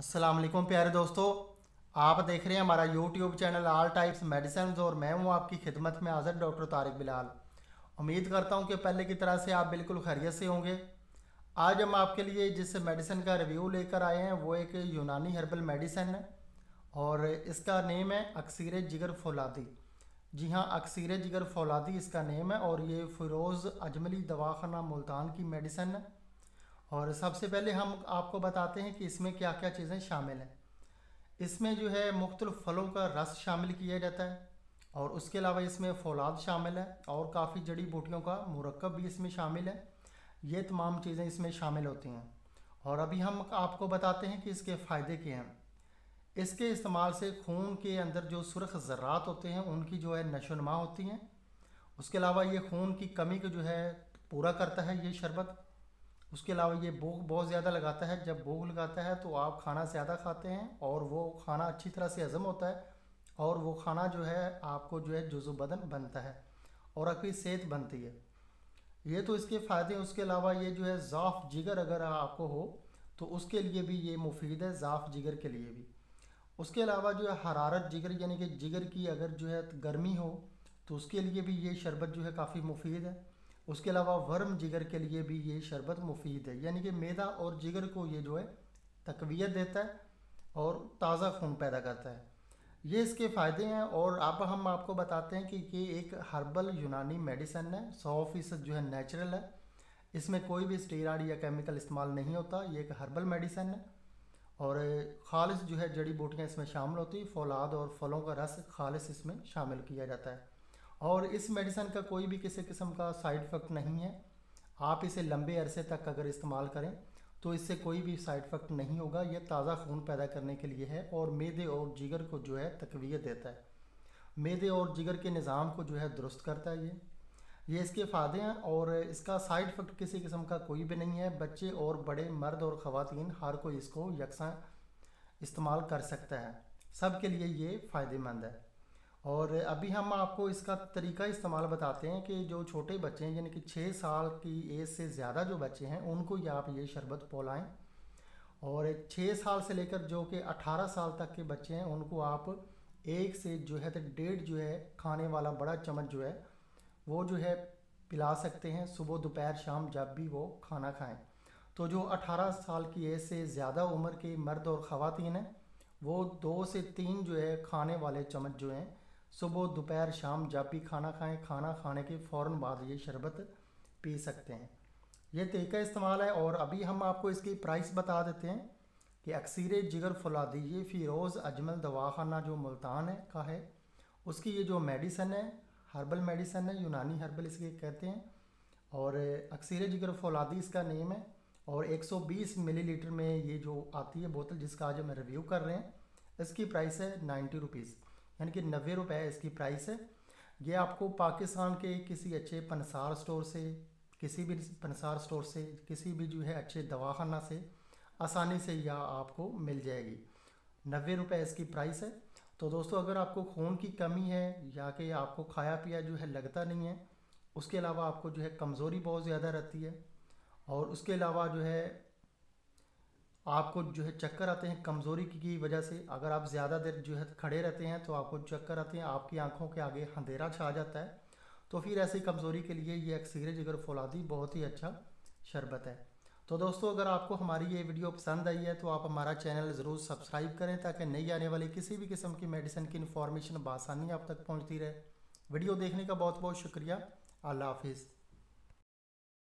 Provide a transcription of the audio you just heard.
अस्सलाम वालेकुम प्यारे दोस्तों, आप देख रहे हैं हमारा YouTube channel all types medicine और मैं हूं आपकी खिदमत में हाज़िर डॉक्टर तारिक बिलाल। उम्मीद करता हूं कि पहले की तरह से आप बिल्कुल खैरियत से होंगे। आज हम आपके लिए जिस मेडिसिन का रिव्यू लेकर आए हैं वो एक यूनानी हर्बल मेडिसिन है और इसका नेम है अक्सीर जिगर फौलादी। जी हाँ, अक्सीर जिगर फौलादी इसका नेम है और ये फ़िरोज़ अजमली दवाखाना मुल्तान की मेडिसिन है। और सबसे पहले हम आपको बताते हैं कि इसमें क्या क्या चीज़ें शामिल हैं। इसमें जो है मुख्तलिफ़ फलों का रस शामिल किया जाता है और उसके अलावा इसमें फौलाद शामिल है और काफ़ी जड़ी बूटियों का मुरक्कब भी इसमें शामिल है। ये तमाम चीज़ें इसमें शामिल होती हैं और अभी हम आपको बताते हैं कि इसके फ़ायदे क्या हैं। इसके इस्तेमाल से खून के अंदर जो सुर्ख ज़र्रात होते हैं उनकी जो है नशोनुमा होती हैं। उसके अलावा ये खून की कमी को जो है पूरा करता है ये शरबत। उसके अलावा ये भूख बहुत ज़्यादा लगाता है। जब भूख लगाता है तो आप खाना ज़्यादा खाते हैं और वो खाना अच्छी तरह से हज़म होता है और वो खाना जो है आपको जो है जुज़्व बदन बनता है और आपकी सेहत बनती है। ये तो इसके फ़ायदे हैं। उसके अलावा ये जो है ज़ाफ़ जिगर अगर आपको हो तो उसके लिए भी ये मुफीद है, ज़ाफ़ जिगर के लिए भी। उसके अलावा जो है हरारत जिगर यानी कि जिगर की अगर जो है गर्मी हो तो उसके लिए भी ये शरबत जो है काफ़ी मुफीद है। उसके अलावा वर्म जिगर के लिए भी ये शरबत मुफीद है, यानी कि मैदा और जिगर को ये जो है तकवीत देता है और ताज़ा खून पैदा करता है। ये इसके फ़ायदे हैं और अब हम आपको बताते हैं कि ये एक हर्बल यूनानी मेडिसन है, 100% जो है नेचुरल है। इसमें कोई भी स्टेरॉइड या केमिकल इस्तेमाल नहीं होता। ये एक हर्बल मेडिसन है और खालिस जो है जड़ी बूटियाँ इसमें शामिल होती हैं। फौलाद और फलों का रस खालिस इसमें शामिल किया जाता है और इस मेडिसिन का कोई भी किसी किस्म का साइड इफ़ेक्ट नहीं है। आप इसे लंबे अरसे तक अगर इस्तेमाल करें तो इससे कोई भी साइड इफ़ेक्ट नहीं होगा। यह ताज़ा खून पैदा करने के लिए है और मैदे और जिगर को जो है तकवीत देता है। मैदे और जिगर के निज़ाम को जो है दुरुस्त करता है ये इसके फ़ायदे हैं और इसका साइड इफ़ेक्ट किसी किस्म का कोई भी नहीं है। बच्चे और बड़े, मर्द और ख़वातीन हर कोई इसको यकसा इस्तेमाल कर सकता है। सब के लिए ये फ़ायदेमंद है। और अभी हम आपको इसका तरीका इस्तेमाल बताते हैं कि जो छोटे बच्चे हैं यानी कि 6 साल की एज से ज़्यादा जो बच्चे हैं उनको या आप ये शरबत पिलाएं और 6 साल से लेकर जो कि 18 साल तक के बच्चे हैं उनको आप एक से जो है तो डेढ़ जो है खाने वाला बड़ा चम्मच जो है वो जो है पिला सकते हैं सुबह दोपहर शाम जब भी वो खाना खाएं। तो जो 18 साल की एज से ज़्यादा उम्र के मर्द और ख़वातीन हैं वो 2 से 3 जो है खाने वाले चम्मच जो हैं सुबह दोपहर शाम जब भी खाना खाएं, खाना खाने के फ़ौर बाद ये शरबत पी सकते हैं। ये तरीका इस्तेमाल है और अभी हम आपको इसकी प्राइस बता देते हैं कि अक्सीर जिगर फौलादी ये फ़िरोज़ अजमल दवाखाना जो मुल्तान है का है उसकी ये जो मेडिसन है हर्बल मेडिसन है, यूनानी हर्बल इसके कहते हैं और अक्सीर जिगर फौलादी इसका नेम है और 120 मिलीलीटर में ये जो आती है बोतल जिसका आज हम रिव्यू कर रहे हैं इसकी प्राइस है 90 रुपीज़, यानी कि 90 रुपये इसकी प्राइस है। ये आपको पाकिस्तान के किसी अच्छे पनसार स्टोर से, किसी भी पनसार स्टोर से, किसी भी जो है अच्छे दवाखाना से आसानी से यह आपको मिल जाएगी। 90 रुपये इसकी प्राइस है। तो दोस्तों अगर आपको खून की कमी है या कि आपको खाया पिया जो है लगता नहीं है, उसके अलावा आपको जो है कमज़ोरी बहुत ज़्यादा रहती है और उसके अलावा जो है आपको जो है चक्कर आते हैं कमज़ोरी की वजह से, अगर आप ज़्यादा देर जो है खड़े रहते हैं तो आपको चक्कर आते हैं, आपकी आंखों के आगे अंधेरा छा जाता है, तो फिर ऐसी कमज़ोरी के लिए ये अक्सीर जिगर फौलादी बहुत ही अच्छा शरबत है। तो दोस्तों अगर आपको हमारी ये वीडियो पसंद आई है तो आप हमारा चैनल ज़रूर सब्सक्राइब करें ताकि नई आने वाली किसी भी किस्म की मेडिसिन की इन्फॉर्मेशन बआसानी आप तक पहुँचती रहे। वीडियो देखने का बहुत बहुत शुक्रिया। अल्लाह हाफिज़।